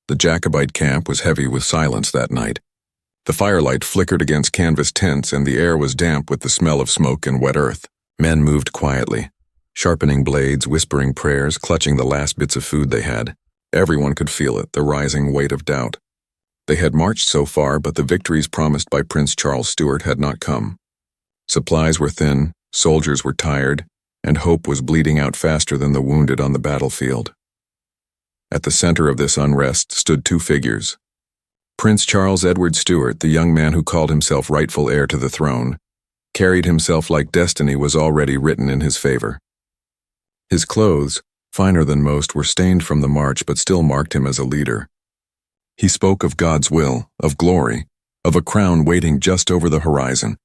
The Jacobite camp was heavy with silence that night. The firelight flickered against canvas tents and the air was damp with the smell of smoke and wet earth. Men moved quietly, sharpening blades, whispering prayers, clutching the last bits of food they had. Everyone could feel it, the rising weight of doubt. They had marched so far, but the victories promised by Prince Charles Stuart had not come. Supplies were thin, soldiers were tired, and hope was bleeding out faster than the wounded on the battlefield. At the center of this unrest stood two figures. Prince Charles Edward Stuart, the young man who called himself rightful heir to the throne, carried himself like destiny was already written in his favor. His clothes, finer than most, were stained from the march but still marked him as a leader. He spoke of God's will, of glory, of a crown waiting just over the horizon.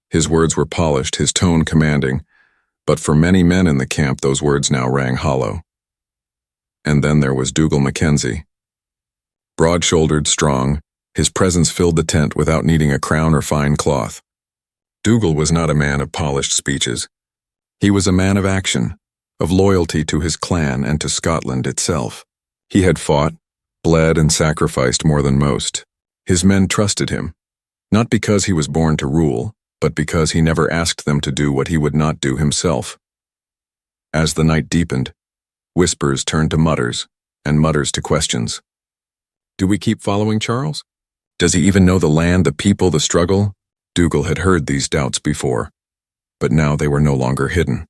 His words were polished, his tone commanding, but for many men in the camp those words now rang hollow. And then there was Dougal MacKenzie. Broad-shouldered, strong, his presence filled the tent without needing a crown or fine cloth. Dougal was not a man of polished speeches. He was a man of action, of loyalty to his clan and to Scotland itself. He had fought, bled, and sacrificed more than most. His men trusted him, not because he was born to rule, but because he never asked them to do what he would not do himself. As the night deepened, whispers turned to mutters, and mutters to questions. Do we keep following Charles? Does he even know the land, the people, the struggle? Dougal had heard these doubts before, but now they were no longer hidden.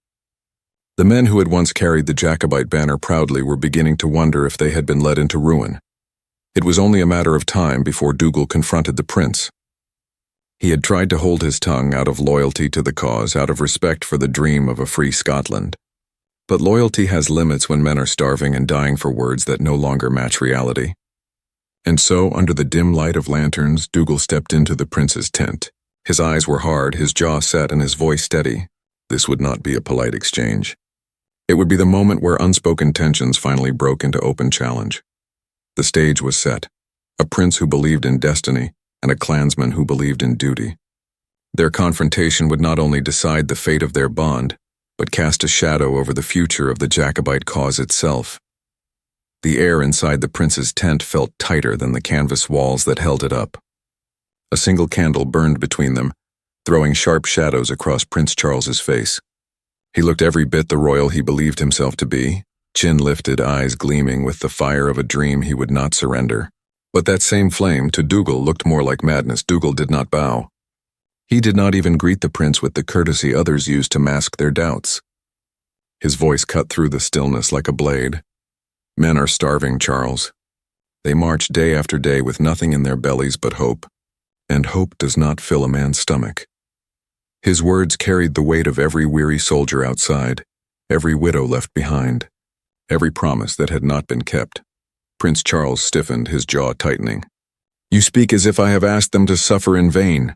The men who had once carried the Jacobite banner proudly were beginning to wonder if they had been led into ruin. It was only a matter of time before Dougal confronted the prince. He had tried to hold his tongue out of loyalty to the cause, out of respect for the dream of a free Scotland. But loyalty has limits when men are starving and dying for words that no longer match reality. And so, under the dim light of lanterns, Dougal stepped into the prince's tent. His eyes were hard, his jaw set, and his voice steady. This would not be a polite exchange. It would be the moment where unspoken tensions finally broke into open challenge. The stage was set. A prince who believed in destiny, and a clansman who believed in duty. Their confrontation would not only decide the fate of their bond, but cast a shadow over the future of the Jacobite cause itself. The air inside the prince's tent felt tighter than the canvas walls that held it up. A single candle burned between them, throwing sharp shadows across Prince Charles's face. He looked every bit the royal he believed himself to be, chin lifted, eyes gleaming with the fire of a dream he would not surrender. But that same flame, to Dougal, looked more like madness. Dougal did not bow. He did not even greet the prince with the courtesy others used to mask their doubts. His voice cut through the stillness like a blade. Men are starving, Charles. They march day after day with nothing in their bellies but hope, and hope does not fill a man's stomach. His words carried the weight of every weary soldier outside, every widow left behind, every promise that had not been kept. Prince Charles stiffened, his jaw tightening. You speak as if I have asked them to suffer in vain,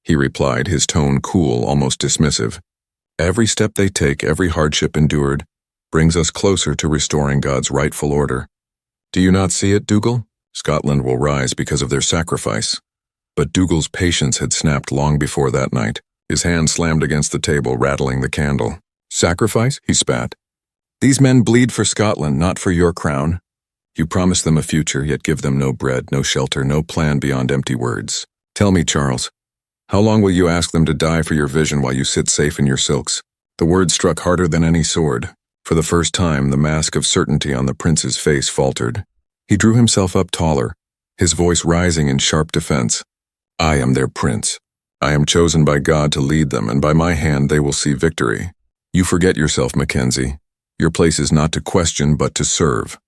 he replied, his tone cool, almost dismissive. Every step they take, every hardship endured, brings us closer to restoring God's rightful order. Do you not see it, Dougal? Scotland will rise because of their sacrifice. But Dougal's patience had snapped long before that night. His hand slammed against the table, rattling the candle. Sacrifice? He spat. These men bleed for Scotland, not for your crown. You promise them a future, yet give them no bread, no shelter, no plan beyond empty words. Tell me, Charles, how long will you ask them to die for your vision while you sit safe in your silks? The words struck harder than any sword. For the first time, the mask of certainty on the prince's face faltered. He drew himself up taller, his voice rising in sharp defense. I am their prince. I am chosen by God to lead them, and by my hand they will see victory. You forget yourself, MacKenzie. Your place is not to question, but to serve.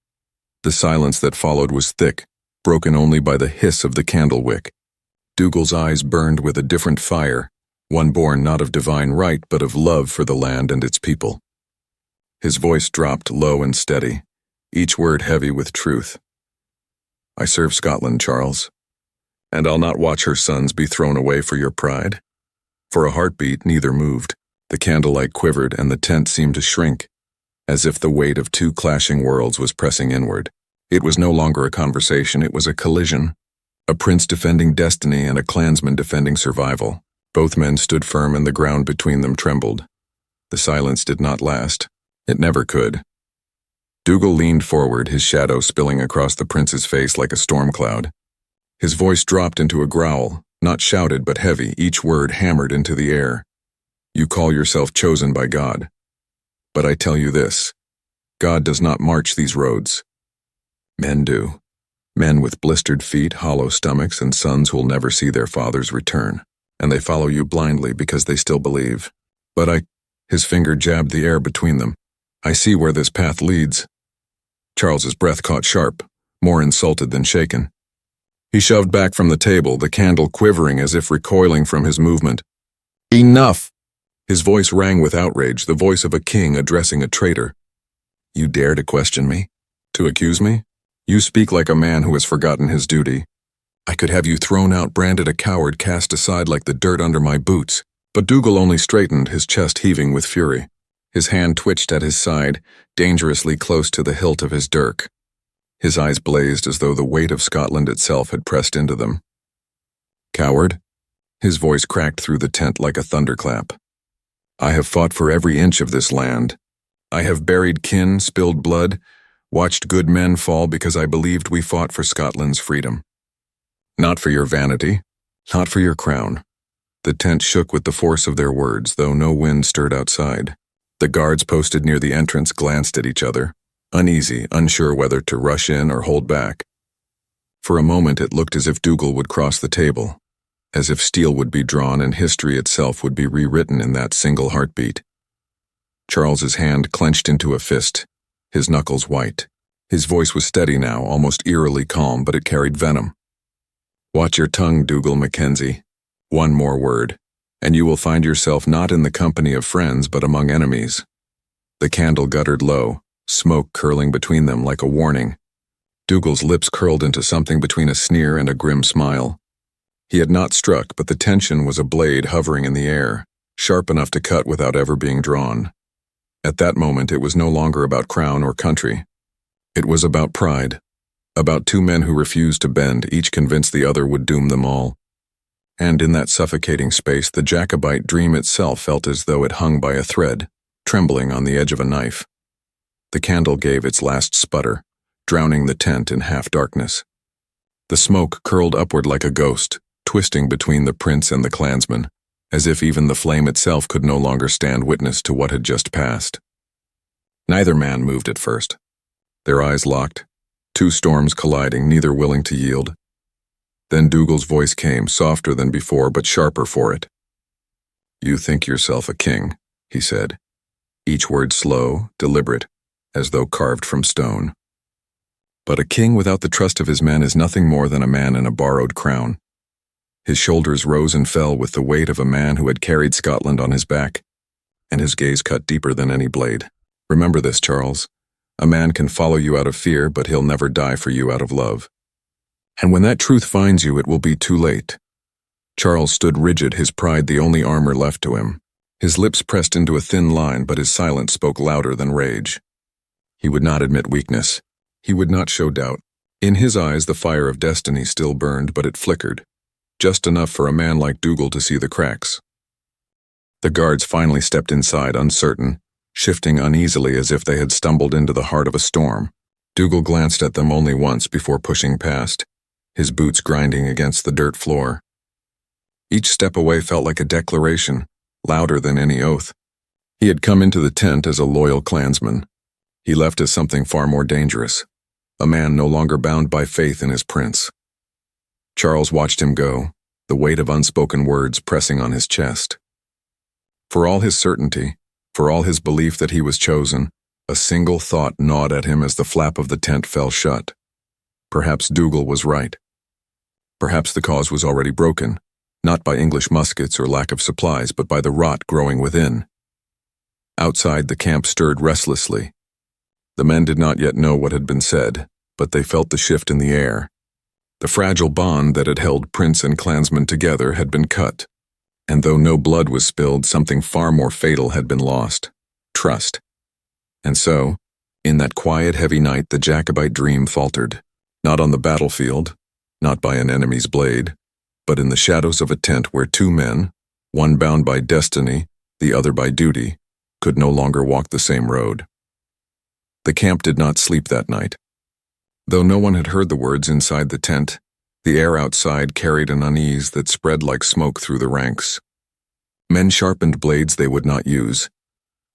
The silence that followed was thick, broken only by the hiss of the candle wick. Dougal's eyes burned with a different fire, one born not of divine right, but of love for the land and its people. His voice dropped low and steady, each word heavy with truth. I serve Scotland, Charles, and I'll not watch her sons be thrown away for your pride. For a heartbeat, neither moved. The candlelight quivered and the tent seemed to shrink, as if the weight of two clashing worlds was pressing inward. It was no longer a conversation, it was a collision. A prince defending destiny and a clansman defending survival. Both men stood firm and the ground between them trembled. The silence did not last. It never could. Dougal leaned forward, his shadow spilling across the prince's face like a storm cloud. His voice dropped into a growl, not shouted but heavy, each word hammered into the air. You call yourself chosen by God. But I tell you this, God does not march these roads. Men do. Men with blistered feet, hollow stomachs, and sons who'll never see their fathers return. And they follow you blindly because they still believe. But his finger jabbed the air between them. I see where this path leads. Charles's breath caught sharp, more insulted than shaken. He shoved back from the table, the candle quivering as if recoiling from his movement. Enough! His voice rang with outrage, the voice of a king addressing a traitor. You dare to question me? To accuse me? You speak like a man who has forgotten his duty. I could have you thrown out, branded a coward, cast aside like the dirt under my boots. But Dougal only straightened, his chest heaving with fury. His hand twitched at his side, dangerously close to the hilt of his dirk. His eyes blazed as though the weight of Scotland itself had pressed into them. Coward? His voice cracked through the tent like a thunderclap. I have fought for every inch of this land. I have buried kin, spilled blood, watched good men fall because I believed we fought for Scotland's freedom. Not for your vanity, not for your crown. The tent shook with the force of their words, though no wind stirred outside. The guards posted near the entrance glanced at each other, uneasy, unsure whether to rush in or hold back. For a moment it looked as if Dougal would cross the table, as if steel would be drawn and history itself would be rewritten in that single heartbeat. Charles's hand clenched into a fist, his knuckles white. His voice was steady now, almost eerily calm, but it carried venom. Watch your tongue, Dougal MacKenzie. One more word, and you will find yourself not in the company of friends but among enemies. The candle guttered low, smoke curling between them like a warning. Dougal's lips curled into something between a sneer and a grim smile. He had not struck, but the tension was a blade hovering in the air, sharp enough to cut without ever being drawn. At that moment it was no longer about crown or country. It was about pride, about two men who refused to bend, each convinced the other would doom them all. And in that suffocating space, the Jacobite dream itself felt as though it hung by a thread, trembling on the edge of a knife. The candle gave its last sputter, drowning the tent in half-darkness. The smoke curled upward like a ghost, twisting between the prince and the clansman, as if even the flame itself could no longer stand witness to what had just passed. Neither man moved at first. Their eyes locked, two storms colliding, neither willing to yield. Then Dougal's voice came, softer than before, but sharper for it. You think yourself a king, he said, each word slow, deliberate, as though carved from stone. But a king without the trust of his men is nothing more than a man in a borrowed crown. His shoulders rose and fell with the weight of a man who had carried Scotland on his back, and his gaze cut deeper than any blade. Remember this, Charles. A man can follow you out of fear, but he'll never die for you out of love. And when that truth finds you, it will be too late. Charles stood rigid, his pride the only armor left to him. His lips pressed into a thin line, but his silence spoke louder than rage. He would not admit weakness. He would not show doubt. In his eyes, the fire of destiny still burned, but it flickered, just enough for a man like Dougal to see the cracks. The guards finally stepped inside, uncertain, shifting uneasily as if they had stumbled into the heart of a storm. Dougal glanced at them only once before pushing past, his boots grinding against the dirt floor. Each step away felt like a declaration, louder than any oath. He had come into the tent as a loyal clansman. He left as something far more dangerous, a man no longer bound by faith in his prince. Charles watched him go, the weight of unspoken words pressing on his chest. For all his certainty, for all his belief that he was chosen, a single thought gnawed at him as the flap of the tent fell shut. Perhaps Dougal was right. Perhaps the cause was already broken, not by English muskets or lack of supplies, but by the rot growing within. Outside, the camp stirred restlessly. The men did not yet know what had been said, but they felt the shift in the air. The fragile bond that had held prince and clansman together had been cut, and though no blood was spilled, something far more fatal had been lost: trust. And so, in that quiet, heavy night, the Jacobite dream faltered, not on the battlefield, not by an enemy's blade, but in the shadows of a tent where two men, one bound by destiny, the other by duty, could no longer walk the same road. The camp did not sleep that night. Though no one had heard the words inside the tent, the air outside carried an unease that spread like smoke through the ranks. Men sharpened blades they would not use,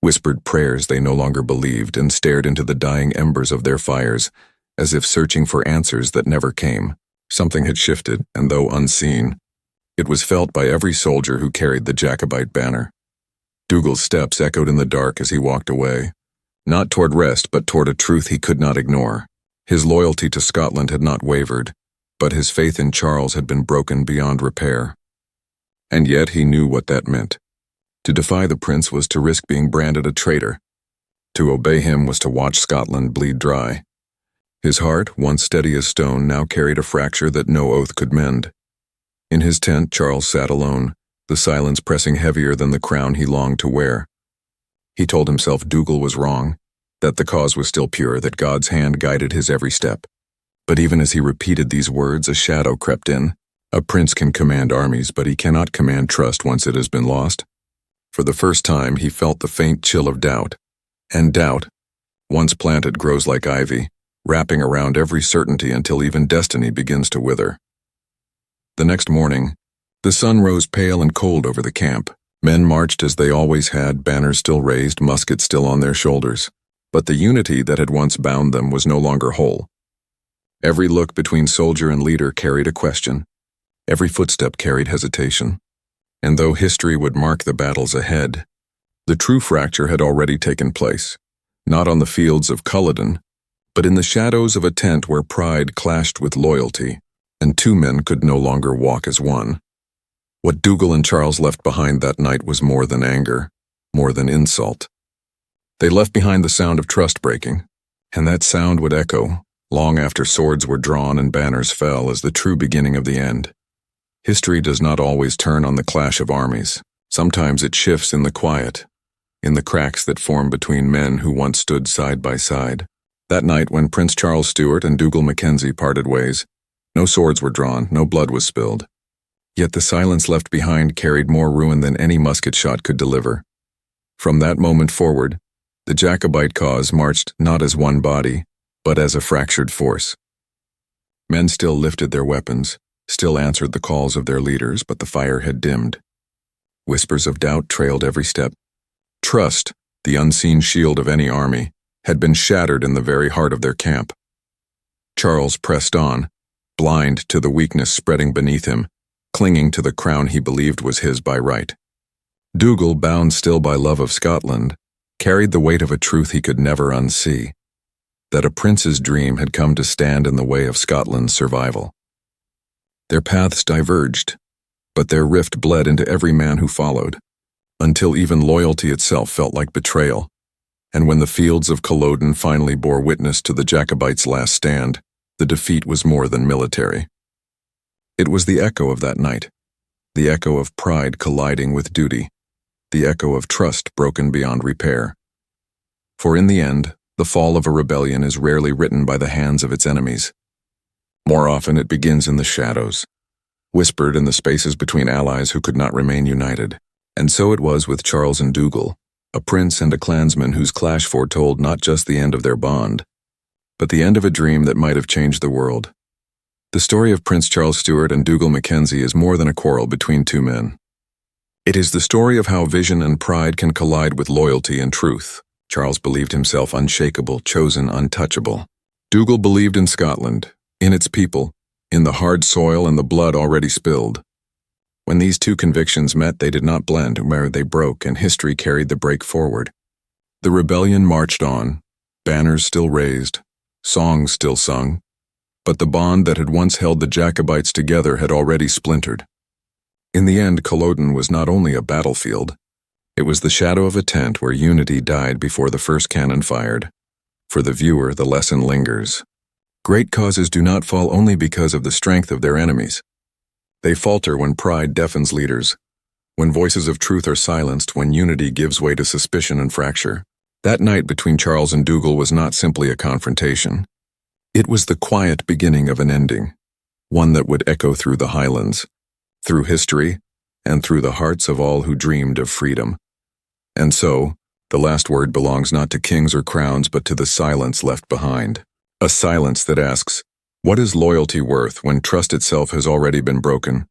whispered prayers they no longer believed, and stared into the dying embers of their fires, as if searching for answers that never came. Something had shifted, and though unseen, it was felt by every soldier who carried the Jacobite banner. Dougal's steps echoed in the dark as he walked away, not toward rest but toward a truth he could not ignore. His loyalty to Scotland had not wavered, but his faith in Charles had been broken beyond repair. And yet he knew what that meant. To defy the prince was to risk being branded a traitor. To obey him was to watch Scotland bleed dry. His heart, once steady as stone, now carried a fracture that no oath could mend. In his tent, Charles sat alone, the silence pressing heavier than the crown he longed to wear. He told himself Dougal was wrong, that the cause was still pure, that God's hand guided his every step. But even as he repeated these words, a shadow crept in. A prince can command armies, but he cannot command trust once it has been lost. For the first time, he felt the faint chill of doubt. And doubt, once planted, grows like ivy, wrapping around every certainty until even destiny begins to wither. The next morning, the sun rose pale and cold over the camp. Men marched as they always had, banners still raised, muskets still on their shoulders. But the unity that had once bound them was no longer whole. Every look between soldier and leader carried a question. Every footstep carried hesitation. And though history would mark the battles ahead, the true fracture had already taken place, not on the fields of Culloden, but in the shadows of a tent where pride clashed with loyalty, and two men could no longer walk as one. What Dougal and Charles left behind that night was more than anger, more than insult. They left behind the sound of trust breaking, and that sound would echo long after swords were drawn and banners fell as the true beginning of the end. History does not always turn on the clash of armies. Sometimes it shifts in the quiet, in the cracks that form between men who once stood side by side. That night, when Prince Charles Stuart and Dougal MacKenzie parted ways, no swords were drawn, no blood was spilled. Yet the silence left behind carried more ruin than any musket shot could deliver. From that moment forward, the Jacobite cause marched not as one body, but as a fractured force. Men still lifted their weapons, still answered the calls of their leaders, but the fire had dimmed. Whispers of doubt trailed every step. Trust, the unseen shield of any army, had been shattered in the very heart of their camp. Charles pressed on, blind to the weakness spreading beneath him, clinging to the crown he believed was his by right. Dougal, bound still by love of Scotland, carried the weight of a truth he could never unsee, that a prince's dream had come to stand in the way of Scotland's survival. Their paths diverged, but their rift bled into every man who followed, until even loyalty itself felt like betrayal, and when the fields of Culloden finally bore witness to the Jacobites' last stand, the defeat was more than military. It was the echo of that night, the echo of pride colliding with duty, the echo of trust broken beyond repair. For in the end, the fall of a rebellion is rarely written by the hands of its enemies. More often it begins in the shadows, whispered in the spaces between allies who could not remain united. And so it was with Charles and Dougal, a prince and a clansman whose clash foretold not just the end of their bond, but the end of a dream that might have changed the world. The story of Prince Charles Stuart and Dougal MacKenzie is more than a quarrel between two men. It is the story of how vision and pride can collide with loyalty and truth. Charles believed himself unshakable, chosen, untouchable. Dougal believed in Scotland, in its people, in the hard soil and the blood already spilled. When these two convictions met, they did not blend, where they broke, and history carried the break forward. The rebellion marched on, banners still raised, songs still sung, but the bond that had once held the Jacobites together had already splintered. In the end, Culloden was not only a battlefield, it was the shadow of a tent where unity died before the first cannon fired. For the viewer, the lesson lingers. Great causes do not fall only because of the strength of their enemies. They falter when pride deafens leaders, when voices of truth are silenced, when unity gives way to suspicion and fracture. That night between Charles and Dougal was not simply a confrontation. It was the quiet beginning of an ending, one that would echo through the highlands, through history, and through the hearts of all who dreamed of freedom. And so, The last word belongs not to kings or crowns, but to the silence left behind. A silence that asks, what is loyalty worth when trust itself has already been broken?